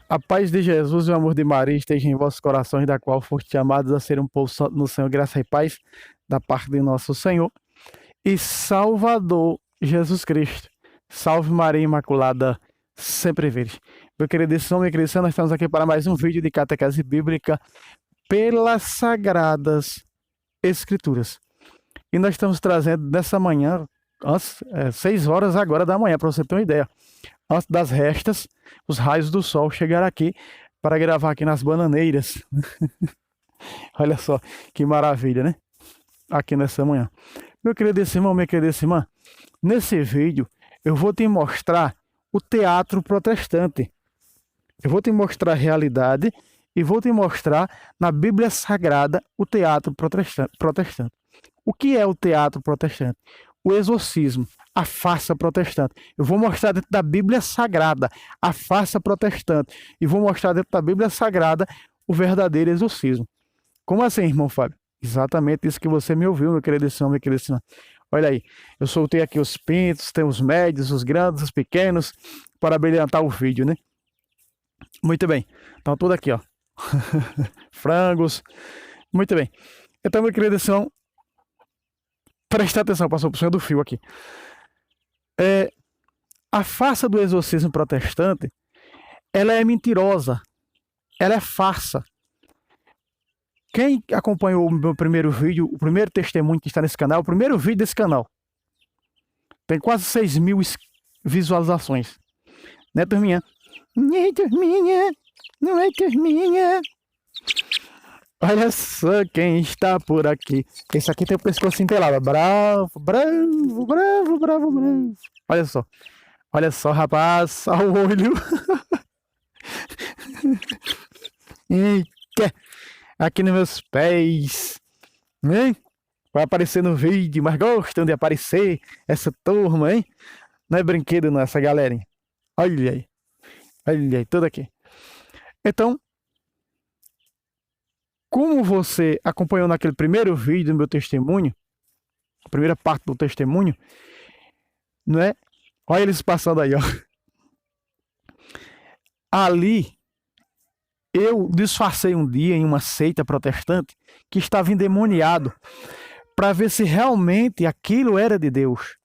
A paz de Jesus e o amor de Maria estejam em vossos corações, da qual foste chamados a ser um povo santo no Senhor, graça e paz da parte de nosso Senhor e Salvador Jesus Cristo. Salve Maria Imaculada, sempre virgem. Meu queridíssimo, minha querida, nós estamos aqui para mais um vídeo de catequese bíblica pelas Sagradas Escrituras. E nós estamos trazendo nessa manhã, 6 horas agora da manhã, para você ter uma ideia, antes das restas, os raios do sol chegaram aqui para gravar aqui nas bananeiras. Olha só que maravilha, né? Aqui nessa manhã. Meu querido irmão, minha querida irmã, nesse vídeo eu vou te mostrar o teatro protestante. Eu vou te mostrar a realidade e vou te mostrar na Bíblia Sagrada o teatro protestante. O que é o teatro protestante? O exorcismo, a farsa protestante. Eu vou mostrar dentro da Bíblia Sagrada a farsa protestante e vou mostrar dentro da Bíblia Sagrada o verdadeiro exorcismo. Como assim, irmão Fábio? Exatamente isso que você me ouviu, meu querido irmão, minha querida irmã. Olha aí, eu soltei aqui os pintos, tem os médios, os grandes, os pequenos, para brilhantar o vídeo, né? Muito bem, então tudo aqui, ó. Frangos. Muito bem. Então, meu querido irmão, presta atenção, passou por cima do fio aqui. A farsa do exorcismo protestante, ela é mentirosa, ela é farsa. Quem acompanhou o meu primeiro vídeo, o primeiro testemunho que está nesse canal, o primeiro vídeo desse canal, tem quase 6.000 visualizações. Né, turminha? Né, turminha? Não é, turminha? Olha só quem está por aqui. Esse aqui tem o pescoço entelado. Bravo, bravo, bravo, bravo, bravo. Olha só. Olha só, rapaz. Olha o olho. Eita. Aqui nos meus pés. Hein? Vai aparecer no vídeo, mas gostam de aparecer essa turma, hein? Não é brinquedo não, essa galerinha. Olha aí. Olha aí, tudo aqui. Então, como você acompanhou naquele primeiro vídeo do meu testemunho, a primeira parte do testemunho, não é? Olha eles passando aí, ó. Ali, eu disfarcei um dia em uma seita protestante que estava endemoniado para ver se realmente aquilo era de Deus.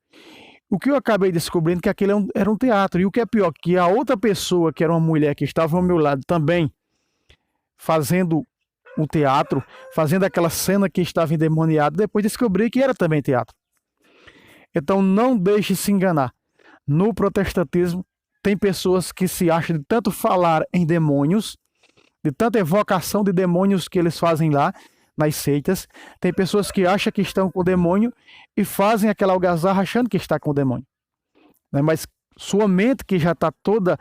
O que eu acabei descobrindo é que aquilo era um teatro. E o que é pior, que a outra pessoa, que era uma mulher que estava ao meu lado também, fazendo o teatro, fazendo aquela cena que estava endemoniado, depois descobri que era também teatro. Então não deixe se enganar. No protestantismo tem pessoas que se acham de tanto falar em demônios, de tanta evocação de demônios que eles fazem lá nas seitas. Tem pessoas que acham que estão com o demônio e fazem aquela algazarra achando que está com o demônio. Mas sua mente, que já está toda,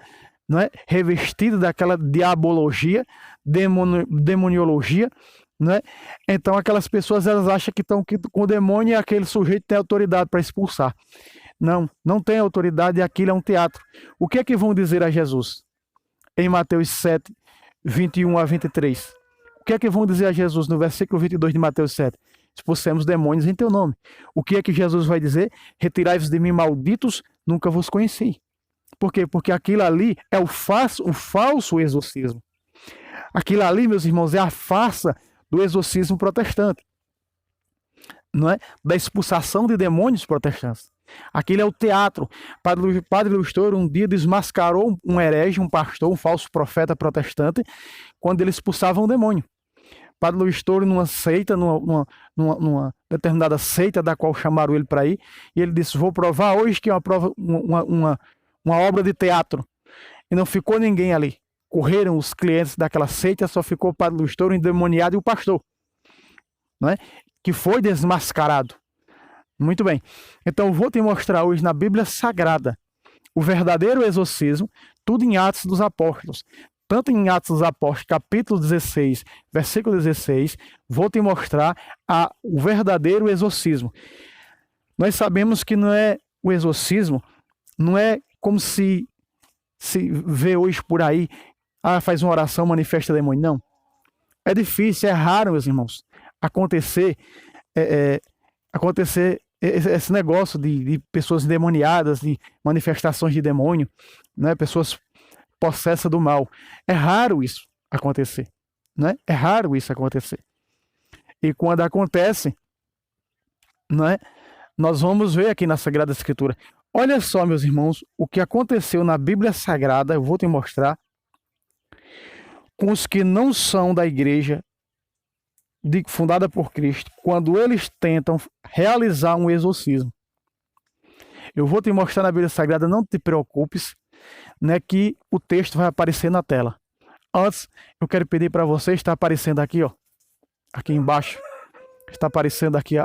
não é, revestida daquela diabologia, demoniologia, não é? Então aquelas pessoas, elas acham que estão com o demônio e aquele sujeito tem autoridade para expulsar. Não, não tem autoridade e aquilo é um teatro. O que é que vão dizer a Jesus? Em Mateus 7, 21 a 23. O que é que vão dizer a Jesus no versículo 22 de Mateus 7? Expulsemos demônios em teu nome. O que é que Jesus vai dizer? Retirai-vos de mim, malditos, nunca vos conheci. Por quê? Porque aquilo ali é o falso exorcismo. Aquilo ali, meus irmãos, é a farsa do exorcismo protestante. Não é? Da expulsação de demônios protestantes. Aquilo é o teatro. Padre Lustor um dia desmascarou um herege, um pastor, um falso profeta protestante, quando ele expulsava um demônio. Padre Lustor, numa seita, numa determinada seita da qual chamaram ele para ir, e ele disse: vou provar hoje que é uma obra de teatro. E não ficou ninguém ali. Correram os clientes daquela seita, só ficou o Padre Lustor, o endemoniado e o pastor, não é? Que foi desmascarado. Muito bem. Então eu vou te mostrar hoje na Bíblia Sagrada o verdadeiro exorcismo, tudo em Atos dos Apóstolos. Tanto em Atos dos Apóstolos, capítulo 16, versículo 16, vou te mostrar o verdadeiro exorcismo. Nós sabemos que não é o exorcismo, não é como se vê hoje por aí, faz uma oração, manifesta demônio. Não. É difícil, é raro, meus irmãos, acontecer esse negócio de pessoas endemoniadas, de manifestações de demônio, né? Pessoas possessa do mal. É raro isso acontecer, né? É raro isso acontecer. E quando acontece, né, nós vamos ver aqui na Sagrada Escritura. Olha só, meus irmãos, o que aconteceu na Bíblia Sagrada, eu vou te mostrar, com os que não são da igreja fundada por Cristo, quando eles tentam realizar um exorcismo. Eu vou te mostrar na Bíblia Sagrada, não te preocupes, né, que o texto vai aparecer na tela. Antes, eu quero pedir para você, está aparecendo aqui, ó, aqui embaixo, está aparecendo aqui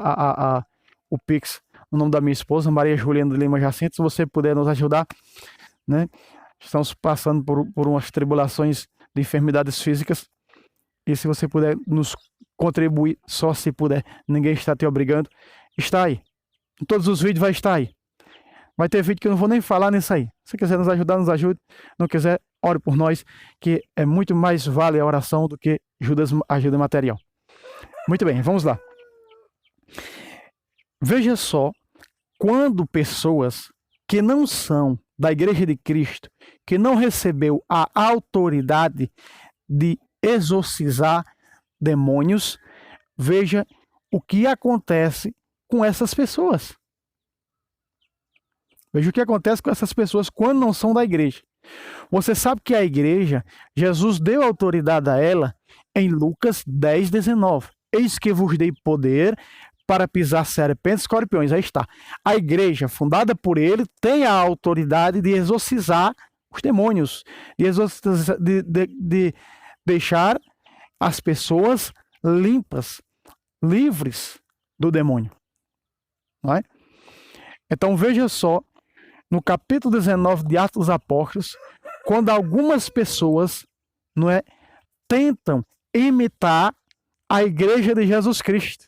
o Pix, o nome da minha esposa, Maria Juliana de Lima Jacinto. Se você puder nos ajudar, né, estamos passando por umas tribulações de enfermidades físicas, e se você puder nos contribuir, só se puder, ninguém está te obrigando, está aí. Em todos os vídeos vai estar aí. Vai ter vídeo que eu não vou nem falar nisso aí. Se quiser nos ajudar, nos ajude. Não quiser, ore por nós, que é muito mais vale a oração do que ajuda material. Muito bem, vamos lá. Veja só, quando pessoas que não são da Igreja de Cristo, que não recebeu a autoridade de exorcizar demônios, veja o que acontece com essas pessoas. Veja o que acontece com essas pessoas quando não são da igreja. Você sabe que a igreja, Jesus deu autoridade a ela em Lucas 10, 19. Eis que vos dei poder para pisar serpentes e escorpiões. Aí está. A igreja, fundada por ele, tem a autoridade de exorcizar os demônios, de deixar as pessoas limpas, livres do demônio. Não é? Então veja só, no capítulo 19 de Atos dos Apóstolos, quando algumas pessoas, não é, tentam imitar a igreja de Jesus Cristo.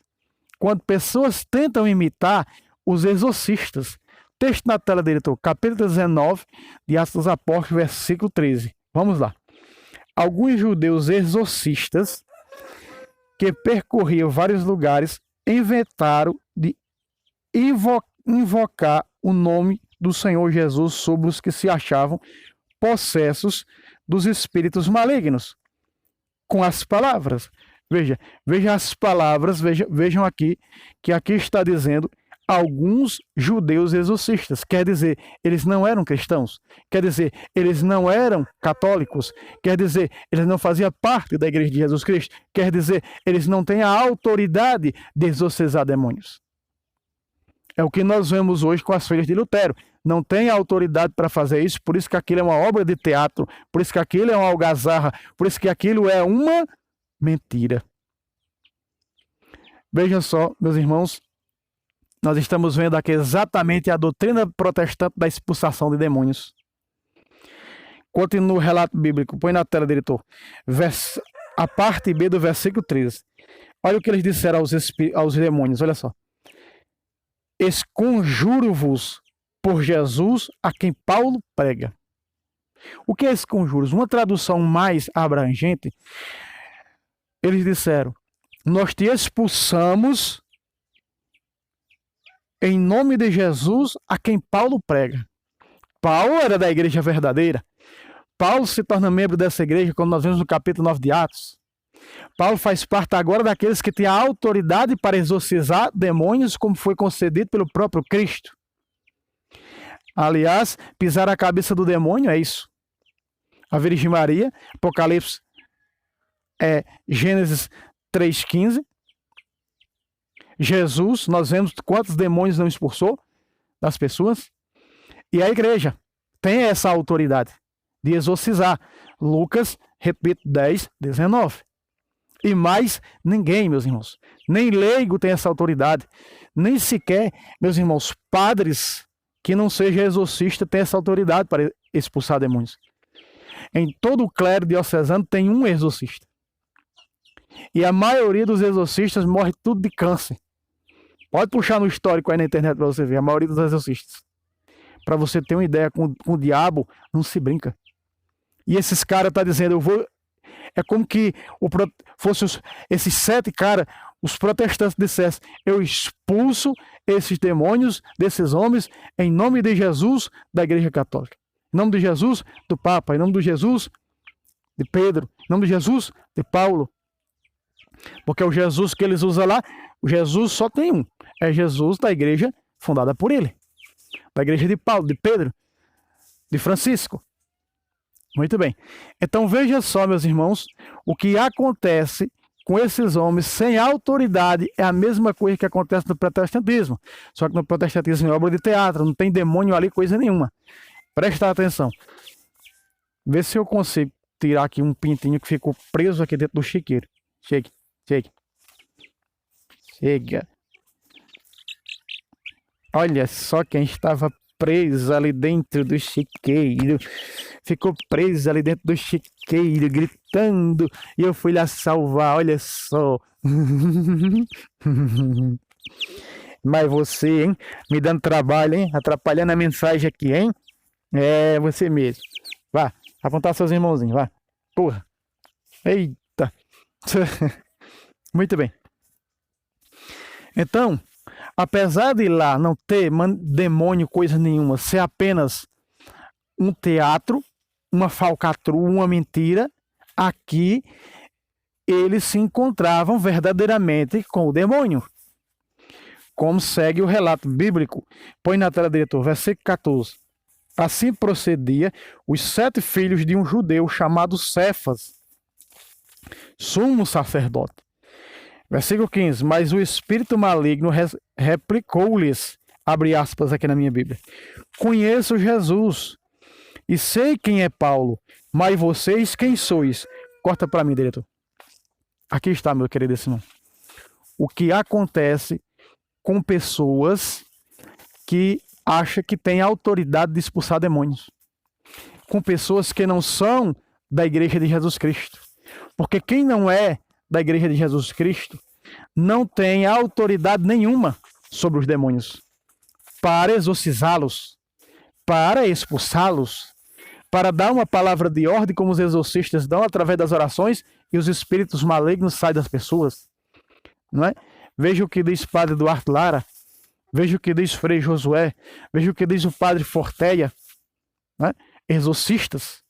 Quando pessoas tentam imitar os exorcistas. Texto na tela, diretor, capítulo 19 de Atos dos Apóstolos, versículo 13. Vamos lá. Alguns judeus exorcistas que percorriam vários lugares inventaram de invocar o nome do Senhor Jesus sobre os que se achavam possessos dos espíritos malignos, com as palavras. Veja as palavras, vejam aqui, que aqui está dizendo alguns judeus exorcistas. Quer dizer, eles não eram cristãos. Quer dizer, eles não eram católicos. Quer dizer, eles não faziam parte da igreja de Jesus Cristo. Quer dizer, eles não têm a autoridade de exorcizar demônios. É o que nós vemos hoje com as filhas de Lutero. Não tem autoridade para fazer isso, por isso que aquilo é uma obra de teatro, por isso que aquilo é uma algazarra, por isso que aquilo é uma mentira. Vejam só, meus irmãos, nós estamos vendo aqui exatamente a doutrina protestante da expulsação de demônios. Continua o relato bíblico, põe na tela, diretor. A parte B do versículo 13. Olha o que eles disseram aos demônios, olha só. Esconjuro-vos por Jesus a quem Paulo prega. O que é esconjuros? Uma tradução mais abrangente, eles disseram, nós te expulsamos em nome de Jesus a quem Paulo prega. Paulo era da igreja verdadeira. Paulo se torna membro dessa igreja quando nós vemos no capítulo 9 de Atos. Paulo faz parte agora daqueles que têm a autoridade para exorcizar demônios, como foi concedido pelo próprio Cristo. Aliás, pisar a cabeça do demônio é isso. A Virgem Maria, Apocalipse, Gênesis 3,15. Jesus, nós vemos quantos demônios não expulsou das pessoas. E a igreja tem essa autoridade de exorcizar. Lucas, repito, 10, 19. E mais ninguém, meus irmãos. Nem leigo tem essa autoridade. Nem sequer, meus irmãos, padres que não seja exorcista tem essa autoridade para expulsar demônios. Em todo o clero diocesano tem um exorcista. E a maioria dos exorcistas morre tudo de câncer. Pode puxar no histórico aí na internet para você ver. A maioria dos exorcistas. Para você ter uma ideia, com o diabo não se brinca. E esses caras estão dizendo, eu vou... É como que esses 7 caras, os protestantes dissessem, eu expulso esses demônios desses homens em nome de Jesus da Igreja Católica. Em nome de Jesus, do Papa. Em nome de Jesus, de Pedro. Em nome de Jesus, de Paulo. Porque o Jesus que eles usam lá, o Jesus só tem um. É Jesus da igreja fundada por ele. Da igreja de Paulo, de Pedro, de Francisco. Muito bem. Então veja só, meus irmãos, o que acontece com esses homens sem autoridade é a mesma coisa que acontece no protestantismo. Só que no protestantismo é obra de teatro, não tem demônio ali, coisa nenhuma. Presta atenção. Vê se eu consigo tirar aqui um pintinho que ficou preso aqui dentro do chiqueiro. Chega. Olha só quem estava preso ali dentro do chiqueiro. Ficou preso ali dentro do chiqueiro, gritando. E eu fui lá salvar, olha só. Mas você, hein? Me dando trabalho, hein? Atrapalhando a mensagem aqui, hein? É, você mesmo. Vá, apontar seus irmãozinhos, vá. Porra. Eita. Muito bem. Então, apesar de lá não ter demônio, coisa nenhuma, ser apenas um teatro, uma falcatrua, uma mentira, aqui eles se encontravam verdadeiramente com o demônio. Como segue o relato bíblico. Põe na tela, diretor, versículo 14. Assim procedia os 7 filhos de um judeu chamado Cefas, sumo sacerdote. Versículo 15. Mas o espírito maligno replicou-lhes, abre aspas aqui na minha Bíblia: conheço Jesus e sei quem é Paulo, mas vocês quem sois? Corta para mim, diretor. Aqui está, meu querido irmão. O que acontece com pessoas que acham que têm autoridade de expulsar demônios. Com pessoas que não são da igreja de Jesus Cristo. Porque quem não é da igreja de Jesus Cristo não tem autoridade nenhuma sobre os demônios para exorcizá-los, para expulsá-los, para dar uma palavra de ordem como os exorcistas dão através das orações e os espíritos malignos saem das pessoas, não é? Veja o que diz Padre Duarte Lara, veja o que diz Frei Josué, veja o que diz o Padre Forteia, não é? Exorcistas.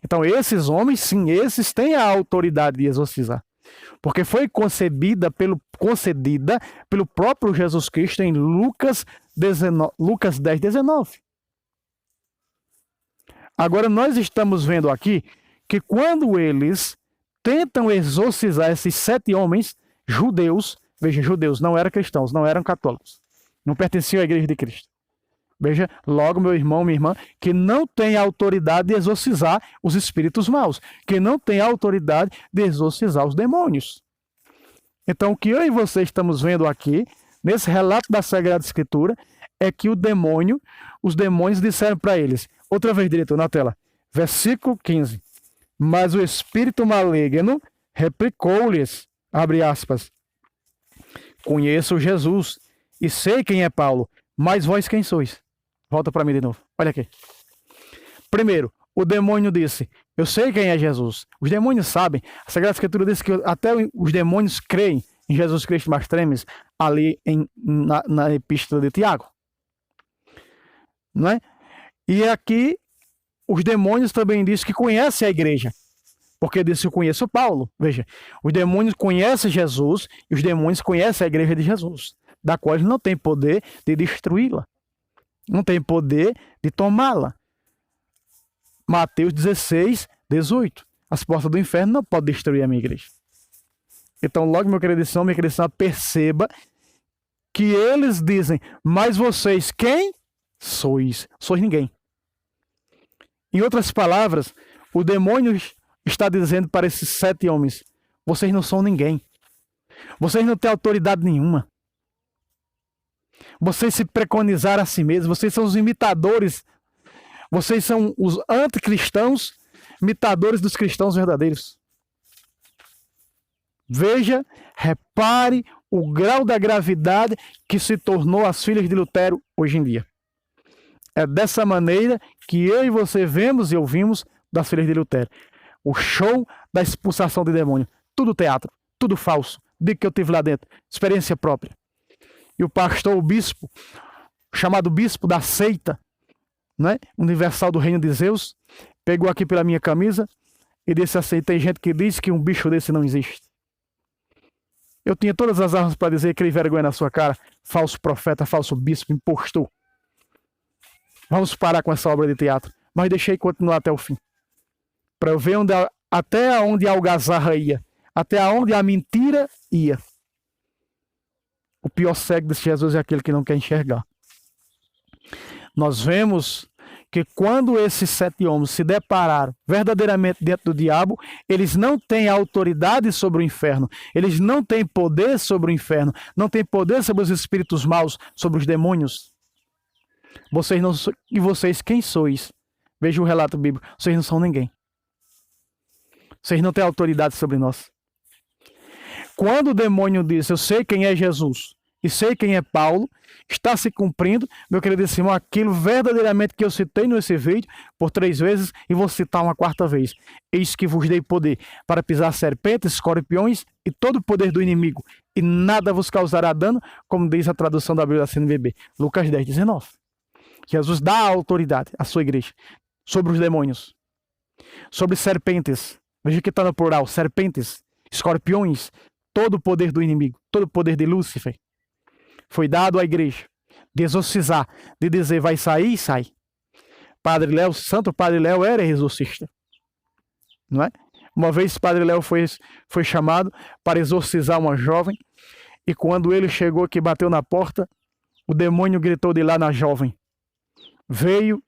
Então esses homens, sim, esses têm a autoridade de exorcizar, porque foi concedida pelo próprio Jesus Cristo em Lucas 10, 19. Agora nós estamos vendo aqui que quando eles tentam exorcizar esses 7 homens judeus, veja, judeus, não eram cristãos, não eram católicos, não pertenciam à igreja de Cristo. Veja, logo, meu irmão, minha irmã, que não tem autoridade de exorcizar os espíritos maus, que não tem autoridade de exorcizar os demônios. Então, o que eu e você estamos vendo aqui, nesse relato da Sagrada Escritura, é que os demônios disseram para eles, outra vez, diretor, na tela, versículo 15, mas o espírito maligno replicou-lhes, abre aspas, conheço Jesus e sei quem é Paulo, mas vós quem sois? Volta para mim de novo. Olha aqui. Primeiro, o demônio disse, eu sei quem é Jesus. Os demônios sabem. A Sagrada Escritura diz que até os demônios creem em Jesus Cristo Mastremes, ali na Epístola de Tiago. Não é? E aqui, os demônios também dizem que conhecem a igreja. Porque disse, eu conheço Paulo. Veja, os demônios conhecem Jesus e os demônios conhecem a igreja de Jesus, da qual eles não têm poder de destruí-la. Não tem poder de tomá-la. Mateus 16, 18. As portas do inferno não podem destruir a minha igreja. Então, logo, meu querido irmão, minha querida irmã, perceba que eles dizem, mas vocês quem sois? Sois ninguém. Em outras palavras, o demônio está dizendo para esses 7 homens, vocês não são ninguém. Vocês não têm autoridade nenhuma. Vocês se preconizaram a si mesmos, vocês são os imitadores, vocês são os anticristãos, imitadores dos cristãos verdadeiros. Veja, repare o grau da gravidade que se tornou as filhas de Lutero hoje em dia. É dessa maneira que eu e você vemos e ouvimos das filhas de Lutero. O show da expulsação de demônio. Tudo teatro, tudo falso. Digo que eu tive lá dentro, experiência própria. E o pastor, o bispo, chamado bispo da seita, não é? Universal do reino de Zeus, pegou aqui pela minha camisa e disse assim: tem gente que diz que um bicho desse não existe. Eu tinha todas as armas para dizer: crie vergonha na sua cara, falso profeta, falso bispo, impostor. Vamos parar com essa obra de teatro. Mas deixei continuar até o fim, para eu ver até onde a algazarra ia, até onde a mentira ia. O pior cego de Jesus é aquele que não quer enxergar. Nós vemos que quando esses 7 homens se depararam verdadeiramente diante do diabo, eles não têm autoridade sobre o inferno, eles não têm poder sobre o inferno, não têm poder sobre os espíritos maus, sobre os demônios. E vocês quem sois? Veja o relato bíblico, vocês não são ninguém. Vocês não têm autoridade sobre nós. Quando o demônio disse: eu sei quem é Jesus e sei quem é Paulo, está se cumprindo, meu querido irmão, aquilo verdadeiramente que eu citei nesse vídeo por 3 vezes e vou citar uma 4ª vez. Eis que vos dei poder para pisar serpentes, escorpiões e todo o poder do inimigo, e nada vos causará dano, como diz a tradução da Bíblia da CNBB, Lucas 10:19. Jesus dá autoridade à sua igreja sobre os demônios, sobre serpentes. Veja que está no plural: serpentes, escorpiões, todo o poder do inimigo, todo o poder de Lúcifer. Foi dado à igreja de exorcizar, de dizer vai sair e sai. Padre Léo, Santo Padre Léo era exorcista, não é? Uma vez Padre Léo foi chamado para exorcizar uma jovem, e quando ele chegou que bateu na porta, o demônio gritou de lá na jovem: veio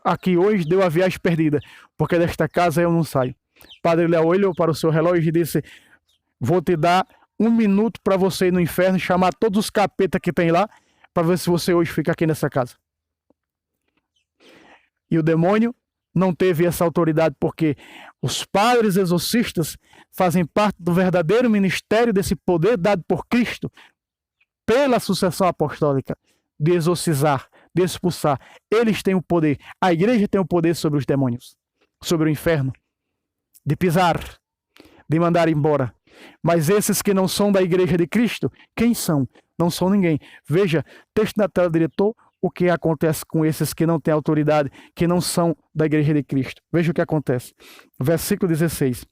aqui hoje, deu a viagem perdida, porque desta casa eu não saio. Padre Léo olhou para o seu relógio e disse: vou te dar 1 minuto para você ir no inferno, chamar todos os capetas que tem lá, para ver se você hoje fica aqui nessa casa. E o demônio não teve essa autoridade, porque os padres exorcistas fazem parte do verdadeiro ministério desse poder dado por Cristo, pela sucessão apostólica, de exorcizar, de expulsar. Eles têm o poder, a igreja tem o poder sobre os demônios, sobre o inferno, de pisar, de mandar embora. Mas esses que não são da igreja de Cristo, quem são? Não são ninguém. Veja, texto na tela, diretor, o que acontece com esses que não têm autoridade, que não são da igreja de Cristo. Veja o que acontece. Versículo 16.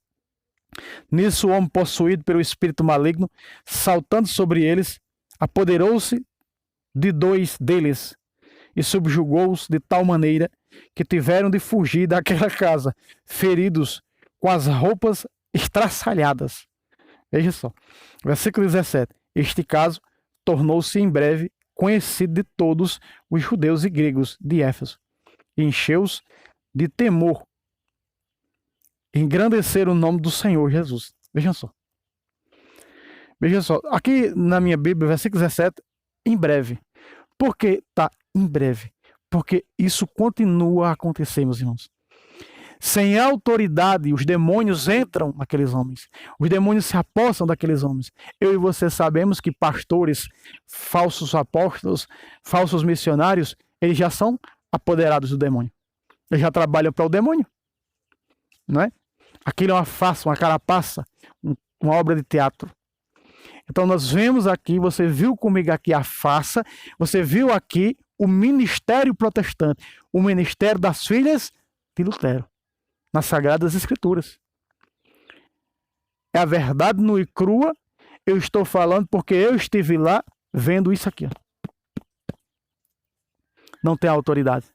Nisso o homem possuído pelo espírito maligno, saltando sobre eles, apoderou-se de 2 deles e subjugou-os de tal maneira que tiveram de fugir daquela casa, feridos, com as roupas estraçalhadas. Veja só, versículo 17. Este caso tornou-se em breve conhecido de todos os judeus e gregos de Éfeso, e encheu-os de temor, engrandecer o nome do Senhor Jesus. Vejam só. Veja só, aqui na minha Bíblia, versículo 17, em breve. Por que está em breve? Porque isso continua a acontecer, meus irmãos. Sem autoridade, os demônios entram naqueles homens. Os demônios se apossam daqueles homens. Eu e você sabemos que pastores, falsos apóstolos, falsos missionários, eles já são apoderados do demônio. Eles já trabalham para o demônio. Não é? Aquilo é uma farsa, uma carapaça, uma obra de teatro. Então nós vemos aqui, você viu comigo aqui a farsa, você viu aqui o ministério protestante, o ministério das filhas de Lutero, nas Sagradas Escrituras. É a verdade nua e crua, eu estou falando porque eu estive lá vendo isso aqui. Não tem autoridade.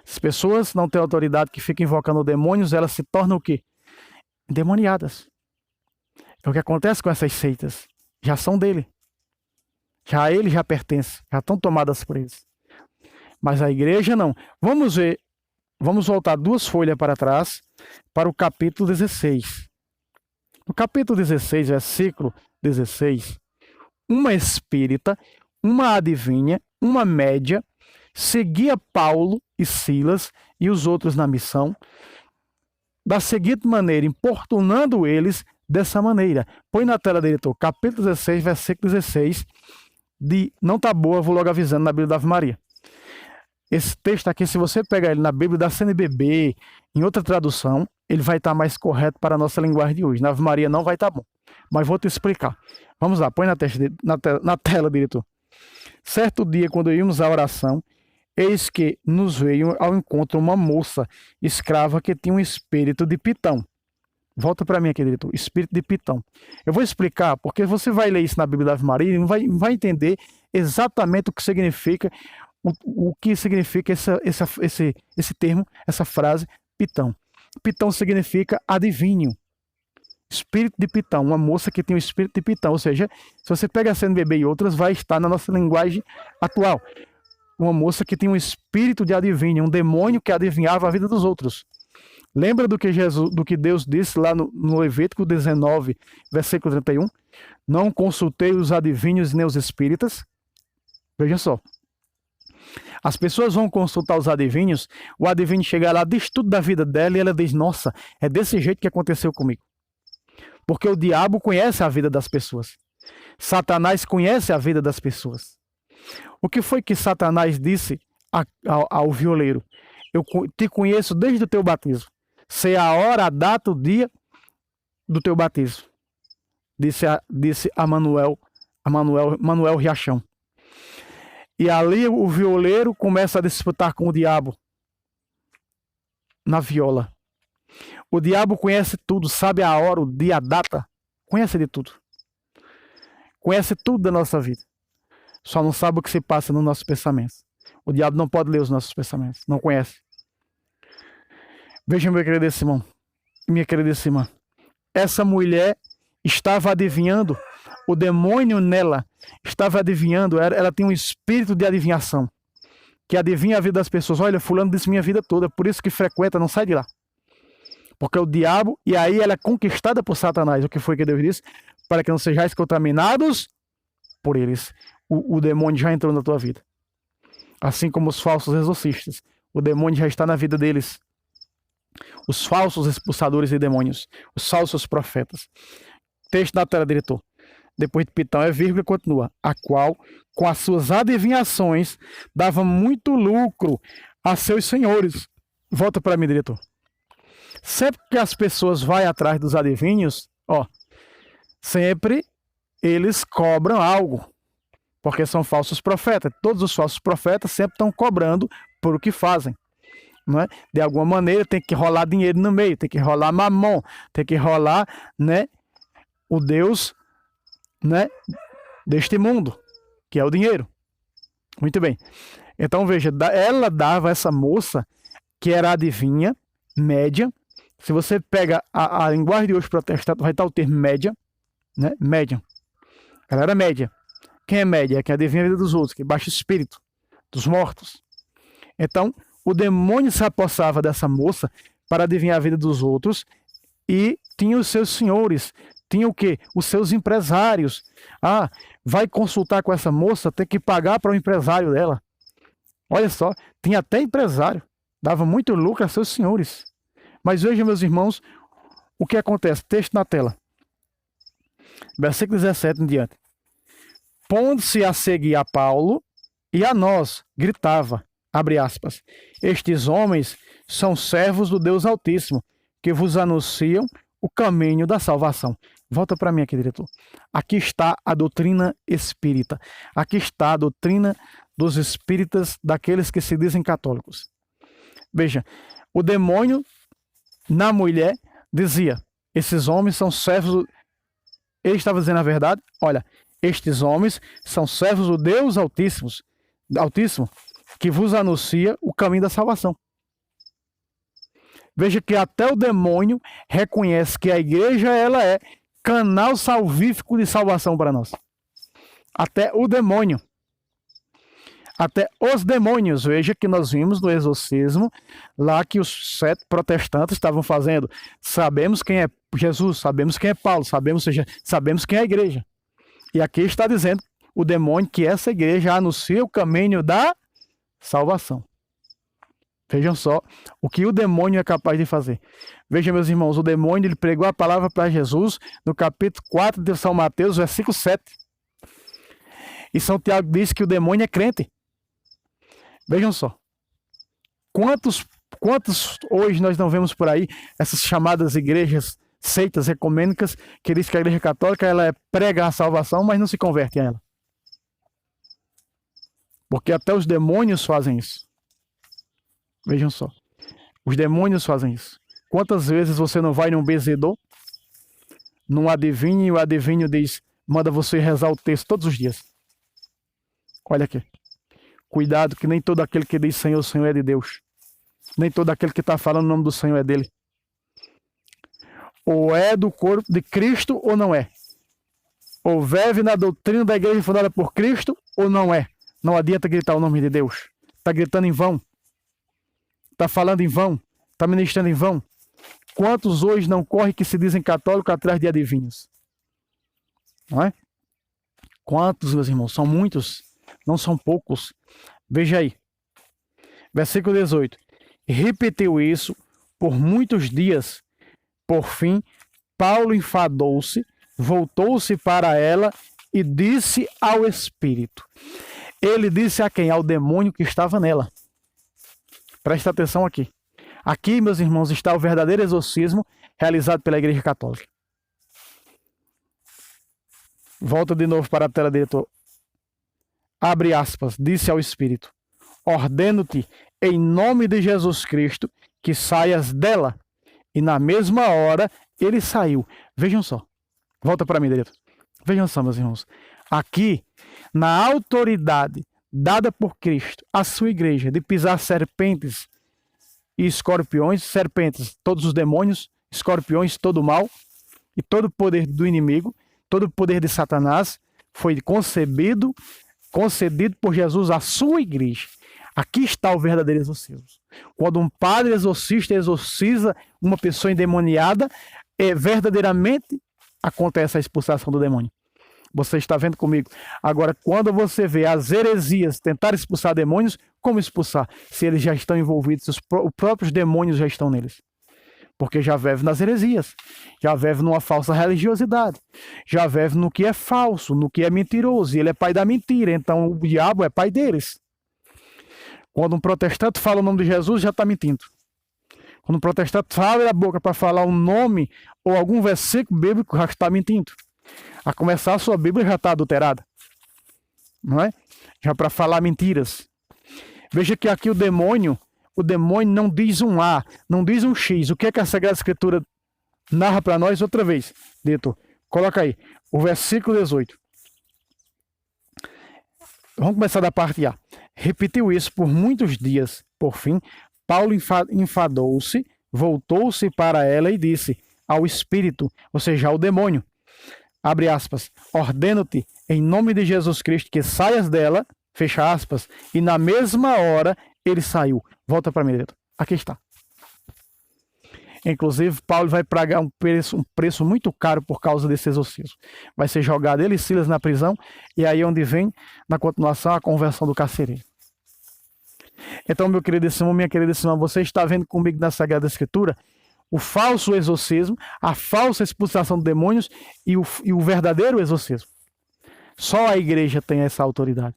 As pessoas não têm autoridade, que ficam invocando demônios, elas se tornam o quê? Endemoniadas. É o que acontece com essas seitas. Já são dele. Já ele já pertence. Já estão tomadas por eles. Mas a igreja não. Vamos ver. Vamos voltar 2 folhas para trás, para o capítulo 16. No capítulo 16, versículo 16, uma espírita, uma adivinha, uma média, seguia Paulo e Silas e os outros na missão, da seguinte maneira, importunando eles dessa maneira. Põe na tela, diretor, capítulo 16, versículo 16, não tá boa, vou logo avisando, na Bíblia da Ave Maria. Esse texto aqui, se você pegar ele na Bíblia da CNBB, em outra tradução, ele vai estar mais correto para a nossa linguagem de hoje. Na Ave Maria não vai estar bom, mas vou te explicar. Vamos lá, põe na tela, diretor. Certo dia, quando íamos à oração, Eis que nos veio ao encontro uma moça escrava que tinha um espírito de Pitão. Volta para mim aqui, diretor. Espírito de Pitão. Eu vou explicar, porque você vai ler isso na Bíblia da Ave Maria e não vai entender exatamente o que significa esse termo, essa frase, Pitão. Pitão significa adivinho. Espírito de Pitão, uma moça que tem o espírito de Pitão. Ou seja, se você pega a CNBB e outras, vai estar na nossa linguagem atual. Uma moça que tem um espírito de adivinho, um demônio que adivinhava a vida dos outros. Lembra do que Deus disse lá no Levítico 19, versículo 31? Não consultei os adivinhos nem os espíritas. Veja só. As pessoas vão consultar os adivinhos, o adivinho chega lá, diz tudo da vida dela e ela diz, nossa, é desse jeito que aconteceu comigo. Porque o diabo conhece a vida das pessoas. Satanás conhece a vida das pessoas. O que foi que Satanás disse ao violeiro? Eu te conheço desde o teu batismo. Sei a hora, a data, o dia do teu batismo. Disse a Manuel Riachão. E ali o violeiro começa a disputar com o diabo na viola. O diabo conhece tudo, sabe a hora, o dia, a data. Conhece de tudo. Conhece tudo da nossa vida. Só não sabe o que se passa nos nossos pensamentos. O diabo não pode ler os nossos pensamentos. Não conhece. Veja, meu querido irmão. Minha querida irmã. Essa mulher estava adivinhando. O demônio nela estava adivinhando. Ela tem um espírito de adivinhação. Que adivinha a vida das pessoas. Olha, fulano disse minha vida toda. Por isso que frequenta, não sai de lá. Porque o diabo, e aí ela é conquistada por Satanás. O que foi que Deus disse? Para que não sejais contaminados por eles. O demônio já entrou na tua vida. Assim como os falsos exorcistas. O demônio já está na vida deles. Os falsos expulsadores de demônios. Os falsos profetas. Texto da tela, diretor. Depois de Pitão é vírgula e continua. A qual, com as suas adivinhações, dava muito lucro a seus senhores. Volta para mim, diretor. Sempre que as pessoas vão atrás dos adivinhos, sempre eles cobram algo. Porque são falsos profetas. Todos os falsos profetas sempre estão cobrando por o que fazem. Não é? De alguma maneira tem que rolar dinheiro no meio, tem que rolar mamon, tem que rolar, né, o Deus, né, deste mundo, que é o dinheiro. Muito bem. Então veja, ela dava essa moça, que era adivinha, média. Se você pega a linguagem de hoje protestante, vai estar o termo média, né? Média. Ela era média. Quem é média? É quem adivinha a vida dos outros, que baixa o espírito dos mortos. Então, o demônio se apossava dessa moça para adivinhar a vida dos outros e tinha os seus senhores. Tinha o quê? Os seus empresários. Vai consultar com essa moça, tem que pagar para o empresário dela. Olha só, tinha até empresário. Dava muito lucro a seus senhores. Mas veja, meus irmãos, o que acontece. Texto na tela. Versículo 17 em diante. Pondo-se a seguir a Paulo e a nós, gritava, abre aspas, estes homens são servos do Deus Altíssimo, que vos anunciam o caminho da salvação. Volta para mim aqui, diretor. Aqui está a doutrina espírita. Aqui está a doutrina dos espíritas, daqueles que se dizem católicos. Veja, o demônio na mulher dizia, esses homens são servos... Ele estava dizendo a verdade? Olha, estes homens são servos do Deus Altíssimo, que vos anuncia o caminho da salvação. Veja que até o demônio reconhece que a igreja ela é canal salvífico de salvação para nós. Até o demônio. Até os demônios. Veja que nós vimos no exorcismo lá que os 7 protestantes estavam fazendo. Sabemos quem é Jesus, sabemos quem é Paulo, sabemos quem é a igreja. E aqui está dizendo o demônio que essa igreja anuncia o caminho da salvação. Vejam só o que o demônio é capaz de fazer. Vejam, meus irmãos, o demônio ele pregou a palavra para Jesus no capítulo 4 de São Mateus, versículo 7. E São Tiago diz que o demônio é crente. Vejam só. Quantos hoje nós não vemos por aí essas chamadas igrejas, seitas ecumênicas, que diz que a igreja católica ela prega a salvação, mas não se converte a ela. Porque até os demônios fazem isso. Vejam só. Os demônios fazem isso. Quantas vezes você não vai num benzedor, num adivinho, e o adivinho diz, manda você rezar o texto todos os dias. Olha aqui. Cuidado que nem todo aquele que diz Senhor, Senhor é de Deus. Nem todo aquele que está falando o nome do Senhor é dele. Ou é do corpo de Cristo ou não é. Ou vive na doutrina da igreja fundada por Cristo ou não é. Não adianta gritar o nome de Deus. Está gritando em vão. Está falando em vão. Está ministrando em vão. Quantos hoje não correm que se dizem católicos atrás de adivinhos? Não é? Quantos, meus irmãos? São muitos. Não são poucos. Veja aí. Versículo 18. Repetiu isso por muitos dias. Por fim, Paulo enfadou-se, voltou-se para ela e disse ao Espírito. Ele disse a quem? Ao demônio que estava nela. Presta atenção aqui. Aqui, meus irmãos, está o verdadeiro exorcismo realizado pela Igreja Católica. Volta de novo para a tela, diretor. Abre aspas. Disse ao Espírito. Ordeno-te, em nome de Jesus Cristo, que saias dela. E na mesma hora, ele saiu. Vejam só. Volta para mim, diretor. Vejam só, meus irmãos. Aqui, na autoridade dada por Cristo à sua igreja de pisar serpentes e escorpiões, serpentes, todos os demônios, escorpiões, todo o mal e todo o poder do inimigo, todo o poder de Satanás, foi concedido por Jesus à sua igreja. Aqui está o verdadeiro exorcismo. Quando um padre exorcista exorciza uma pessoa endemoniada, verdadeiramente acontece a expulsação do demônio. Você está vendo comigo? Agora, quando você vê as heresias tentar expulsar demônios, como expulsar? Se eles já estão envolvidos, os próprios demônios já estão neles. Porque já vive nas heresias, já vive numa falsa religiosidade, já vive no que é falso, no que é mentiroso, e ele é pai da mentira, então o diabo é pai deles. Quando um protestante fala o nome de Jesus, já está mentindo. Quando um protestante abre a boca para falar um nome ou algum versículo bíblico, já está mentindo. A começar, a sua Bíblia já está adulterada. Não é? Já para falar mentiras. Veja que aqui o demônio não diz um A, não diz um X. O que é que a Sagrada Escritura narra para nós outra vez? Diretor, coloca aí, o versículo 18. Vamos começar da parte A. Repetiu isso por muitos dias. Por fim, Paulo enfadou-se, voltou-se para ela e disse ao espírito, ou seja, ao demônio, abre aspas, ordeno-te em nome de Jesus Cristo que saias dela, fecha aspas, e na mesma hora ele saiu. Volta para mim, diretor. Aqui está. Inclusive, Paulo vai pagar um preço muito caro por causa desse exorcismo. Vai ser jogado ele e Silas na prisão, e aí é onde vem, na continuação, a conversão do carcereiro. Então, meu querido irmão, minha querida irmã, você está vendo comigo na Sagrada Escritura o falso exorcismo, a falsa expulsação de demônios e o verdadeiro exorcismo. Só a igreja tem essa autoridade.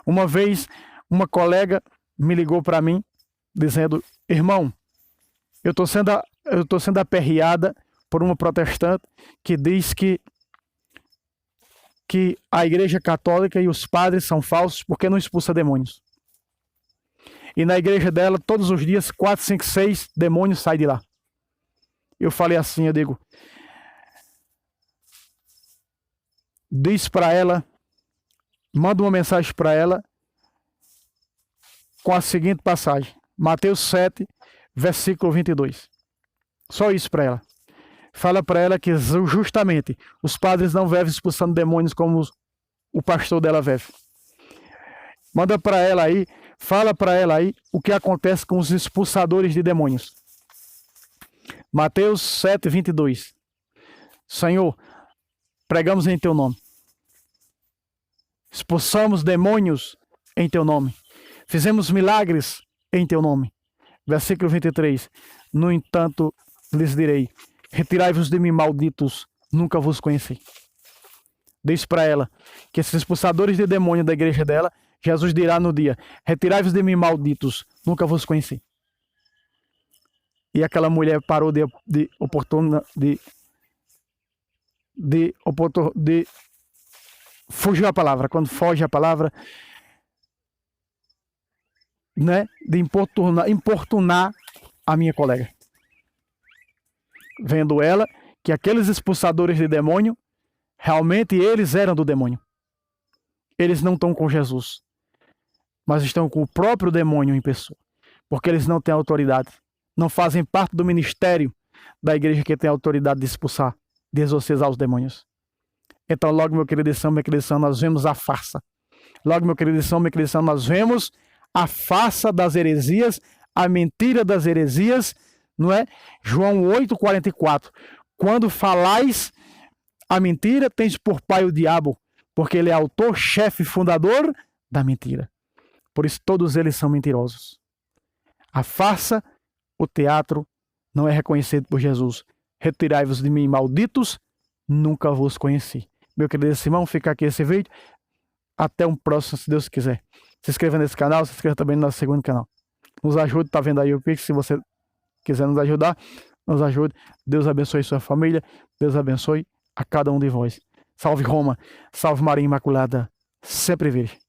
Uma vez, uma colega me ligou para mim, dizendo, irmão, eu estou sendo aperreada por uma protestante que diz que a igreja católica e os padres são falsos porque não expulsa demônios. E na igreja dela, todos os dias, 4, 5, 6 demônios saem de lá. Eu falei assim, eu digo, diz para ela, manda uma mensagem para ela com a seguinte passagem. Mateus 7, versículo 22. Só isso para ela. Fala para ela que justamente os padres não vivem expulsando demônios como o pastor dela vive. Manda para ela aí, fala para ela aí o que acontece com os expulsadores de demônios. Mateus 7, 22. Senhor, pregamos em teu nome. Expulsamos demônios em teu nome. Fizemos milagres em teu nome. Versículo 23. No entanto, lhes direi, retirai-vos de mim, malditos, nunca vos conheci. Diz para ela que esses expulsadores de demônio da igreja dela, Jesus dirá no dia, retirai-vos de mim, malditos, nunca vos conheci. E aquela mulher parou de fugiu a palavra. Quando foge a palavra, né, de importunar a minha colega. Vendo ela que aqueles expulsadores de demônio, realmente eles eram do demônio. Eles não estão com Jesus, mas estão com o próprio demônio em pessoa, porque eles não têm autoridade, não fazem parte do ministério da igreja que tem autoridade de expulsar, de exorcizar os demônios. Então, logo, meu querido irmão, minha querida irmã, nós vemos a farsa. Logo, meu querido irmão, minha querida irmã, nós vemos a farsa das heresias, a mentira das heresias, não é? João 8,44. Quando falais a mentira, tens por pai o diabo, porque ele é autor, chefe, fundador da mentira. Por isso, todos eles são mentirosos. A farsa, o teatro, não é reconhecido por Jesus. Retirai-vos de mim, malditos, nunca vos conheci. Meu querido irmão, fica aqui esse vídeo. Até um próximo, se Deus quiser. Se inscreva nesse canal, se inscreva também no nosso segundo canal. Nos ajude, tá vendo aí o Pix, se você quiser nos ajudar, nos ajude. Deus abençoe sua família, Deus abençoe a cada um de vós. Salve Roma, salve Maria Imaculada, sempre virgem.